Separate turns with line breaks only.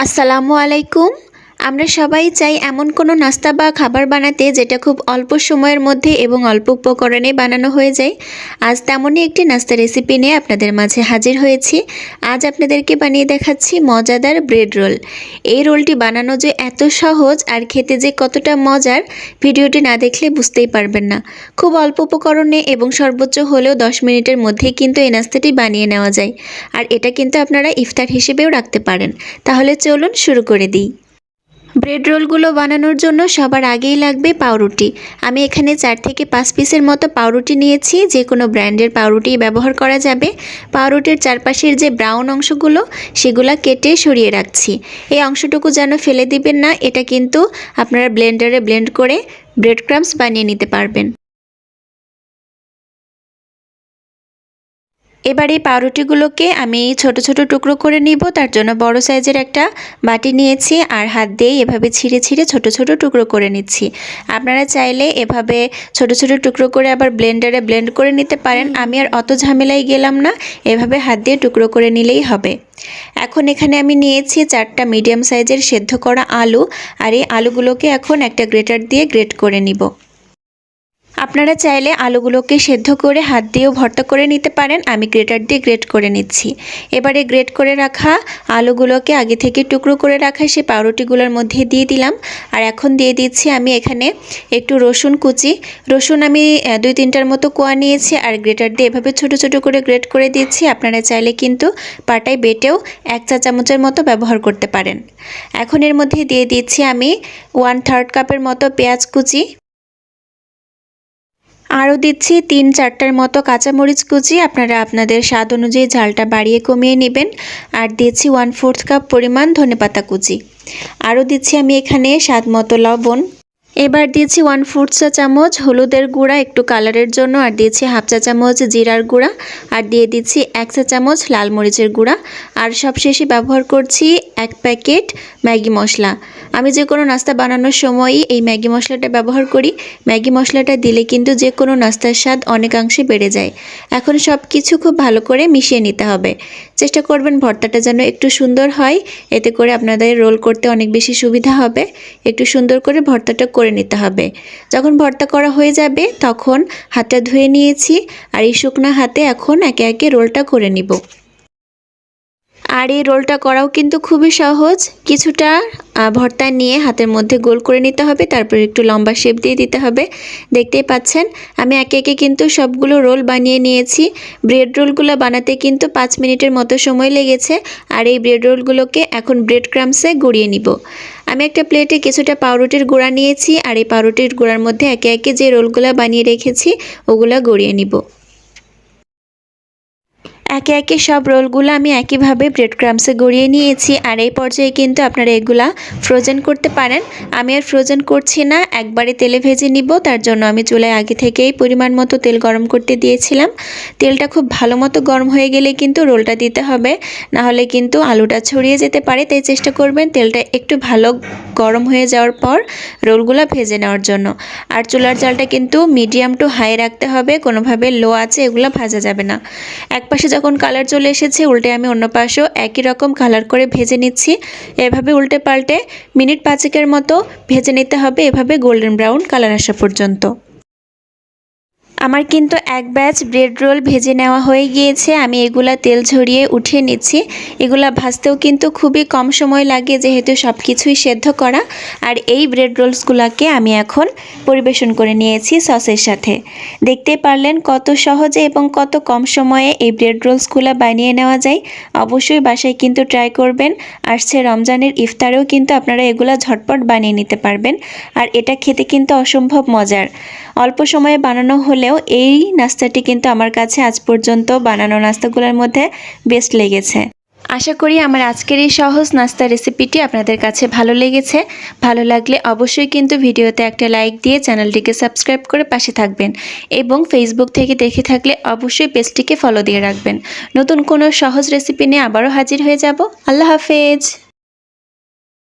আসসালামু আলাইকুম। আমরা সবাই চাই এমন কোনো নাস্তা বা খাবার বানাতে যেটা খুব অল্প সময়ের মধ্যে এবং অল্প উপকরণে বানানো হয়ে যায়। আজ তেমনই একটি নাস্তা রেসিপি নিয়ে আপনাদের মাঝে হাজির হয়েছি। আজ আপনাদেরকে বানিয়ে দেখাচ্ছি মজাদার ব্রেড রোল। এই রোলটি বানানো যে এত সহজ আর খেতে যে কতটা মজার, ভিডিওটি না দেখলে বুঝতেই পারবেন না। খুব অল্প উপকরণে এবং সর্বোচ্চ হলেও 10 মিনিটের মধ্যেই কিন্তু এই নাস্তাটি বানিয়ে নেওয়া যায়। আর এটা কিন্তু আপনারা ইফতার হিসেবেও রাখতে পারেন। তাহলে চলুন শুরু করে দিই। ব্রেড রোলগুলো বানানোর জন্য সবার আগেই লাগবে পাউরুটি। আমি এখানে 4 থেকে 5 পিসের মতো পাউরুটি নিয়েছি। যে কোনো ব্র্যান্ডের পাউরুটি ব্যবহার করা যাবে। পাউরুটির চারপাশের যে ব্রাউন অংশগুলো সেগুলো কেটে সরিয়ে রাখছি। এই অংশটুকু যেন ফেলে দিবেন না, এটা কিন্তু আপনারা ব্লেন্ডারে ব্লেন্ড করে ব্রেড ক্রাম্বস বানিয়ে নিতে পারবেন। এবার এই পাউরুটিগুলোকে আমি ছোট ছোট টুকরো করে নিব। তার জন্য বড় সাইজের একটা বাটি নিয়েছি আর হাত দিয়ে এভাবে ছিঁড়ে ছিঁড়ে ছোট ছোট টুকরো করে নিচ্ছি। আপনারা চাইলে এভাবে ছোট ছোট টুকরো করে আবার ব্লেন্ডারে ব্লেন্ড করে নিতে পারেন। আমি আর অত ঝামেলায় গেলাম না, এভাবে হাত দিয়ে টুকরো করে নিলেই হবে। এখন এখানে আমি নিয়েছি 4টা মিডিয়াম সাইজের সেদ্ধ করা আলু, আর এই আলুগুলোকে এখন একটা গ্রেটার দিয়ে গ্রেট করে নিব। আপনারা চাইলে আলুগুলোকে সেদ্ধ করে হাত দিয়েও ভর্তা করে নিতে পারেন। আমি গ্রেটার দিয়ে গ্রেট করে নিচ্ছি। এবারে গ্রেট করে রাখা আলুগুলোকে আগে থেকে টুকরো করে রাখা সেই পাউরুটিগুলোর মধ্যে দিয়ে দিলাম। আর এখন দিয়ে দিচ্ছি আমি এখানে একটু রসুন কুচি। রসুন আমি 2-3টার মতো কোয়া নিয়েছি আর গ্রেটার দিয়ে এভাবে ছোট ছোট করে গ্রেট করে দিচ্ছি। আপনারা চাইলে কিন্তু পাটায় বেটেও 1 চা চামচের মতো ব্যবহার করতে পারেন। এখন এর মধ্যে দিয়ে দিচ্ছি আমি 1/3 কাপের মতো পেঁয়াজ কুচি। আরও দিচ্ছি 3-4টার মতো কাঁচামরিচ কুচি। আপনারা আপনাদের স্বাদ অনুযায়ী ঝালটা বাড়িয়ে কমিয়ে নেবেন। আর দিচ্ছি 1/4 কাপ পরিমাণ ধনেপাতা কুচি। আরও দিচ্ছি আমি এখানে স্বাদ মতো লবণ। এবার দিয়েছি 1/4 চা চামচ হলুদের গুঁড়া একটু কালারের জন্য, আর দিয়েছি 1/2 চা চামচ জিরার গুঁড়া, আর দিয়ে দিচ্ছি 1 চা চামচ লাল মরিচের গুঁড়া। আর সবশেষে ব্যবহার করছি 1 প্যাকেট ম্যাগি মশলা। আমি যে কোনো নাস্তা বানানোর সময়ই এই ম্যাগি মশলাটা ব্যবহার করি। ম্যাগি মশলাটা দিলে কিন্তু যে কোনো নাস্তার স্বাদ অনেকাংশে বেড়ে যায়। এখন সব কিছু খুব ভালো করে মিশিয়ে নিতে হবে। চেষ্টা করবেন ভর্তাটা যেন একটু সুন্দর হয়, এতে করে আপনাদের রোল করতে অনেক বেশি সুবিধা হবে। একটু সুন্দর করে ভর্তাটা করে নিতে হবে। যখন ভর্তা করা হয়ে যাবে তখন হাতটা ধুয়ে নিয়েছি, আর এই শুকনো হাতে এখন একে একে রোলটা করে নিব। আর এই রোলটা করাও কিন্তু খুবই সহজ। কিছুটা ভর্তা নিয়ে হাতের মধ্যে গোল করে নিতে হবে, তারপর একটু লম্বা শেপ দিয়ে দিতে হবে। দেখতেই পাচ্ছেন আমি একে একে কিন্তু সবগুলো রোল বানিয়ে নিয়েছি। ব্রেড রোলগুলো বানাতে কিন্তু 5 মিনিটের মতো সময় লেগেছে। আর এই ব্রেড রোলগুলোকে এখন ব্রেড ক্রাম্বসে গড়িয়ে নিব। আমি একটা প্লেটে কিছুটা পাউরুটির গুঁড়া নিয়েছি, আর এই পাউরুটির গুঁড়ার মধ্যে একে একে যে রোলগুলো বানিয়ে রেখেছি ওগুলো গড়িয়ে নিব। একে একে সব রোলগুলো আমি একইভাবে ব্রেড ক্রাম্বসে গড়িয়ে নিয়েছি। আর এই পর্যায়ে কিন্তু আপনারা এগুলা ফ্রোজেন করতে পারেন। আমি আর ফ্রোজেন করছি না, একবারে তেলে ভেজে নিব। তার জন্য আমি চুলায় আগে থেকেই পরিমাণ মতো তেল গরম করতে দিয়েছিলাম। তেলটা খুব ভালো মতো গরম হয়ে গেলে কিন্তু রোলটা দিতে হবে, নাহলে কিন্তু আলুটা ছড়িয়ে যেতে পারে। তাই চেষ্টা করবেন তেলটা একটু ভালো গরম হয়ে যাওয়ার পর রোলগুলো ভেজে নেওয়ার জন্য। আর চুলার জালটা কিন্তু মিডিয়াম টু হাই রাখতে হবে, কোনোভাবে লো আছে এগুলো ভাজা যাবে না। এক পাশে যখন কালার চলে এসেছে উল্টে আমি অন্য পাশেও একই রকম কালার করে ভেজে নিচ্ছি। এভাবে উল্টে পাল্টে মিনিট 5-এর মতো ভেজে নিতে হবে, এভাবে গোল্ডেন ব্রাউন কালার আসা পর্যন্ত। আমার কিন্তু এক ব্যাচ ব্রেড রোল ভেজে নেওয়া হয়ে গিয়েছে। আমি এগুলা তেল ঝরিয়ে উঠিয়ে নিচ্ছি। এগুলা ভাজতেও কিন্তু খুবই কম সময় লাগে, যেহেতু সব কিছুই সেদ্ধ করা। আর এই ব্রেড রোলসগুলোকে আমি এখন পরিবেশন করে নিয়েছি সসের সাথে। দেখতে পারলেন কত সহজে এবং কত কম সময়ে এই ব্রেড রোলসগুলো বানিয়ে নেওয়া যায়। অবশ্যই বাসায় কিন্তু ট্রাই করবেন। আসছে রমজানের ইফতারেও কিন্তু আপনারা এগুলা ঝটপট বানিয়ে নিতে পারবেন। আর এটা খেতে কিন্তু অসম্ভব মজার। অল্প সময়ে বানানো হলেও এই নাস্তাটি কিন্তু আমার কাছে আজ পর্যন্ত বানানো নাস্তাগুলোর মধ্যে বেস্ট লেগেছে। আশা করি আমার আজকের এই সহজ নাস্তা রেসিপিটি আপনাদের কাছে ভালো লেগেছে। ভালো লাগলে অবশ্যই কিন্তু ভিডিওতে একটা লাইক দিয়ে চ্যানেলটিকে সাবস্ক্রাইব করে পাশে থাকবেন, এবং ফেসবুক থেকে দেখে থাকলে অবশ্যই পেজটিকে ফলো দিয়ে রাখবেন। নতুন কোনো সহজ রেসিপি নিয়ে আবারও হাজির হয়ে যাব। আল্লাহ হাফেজ।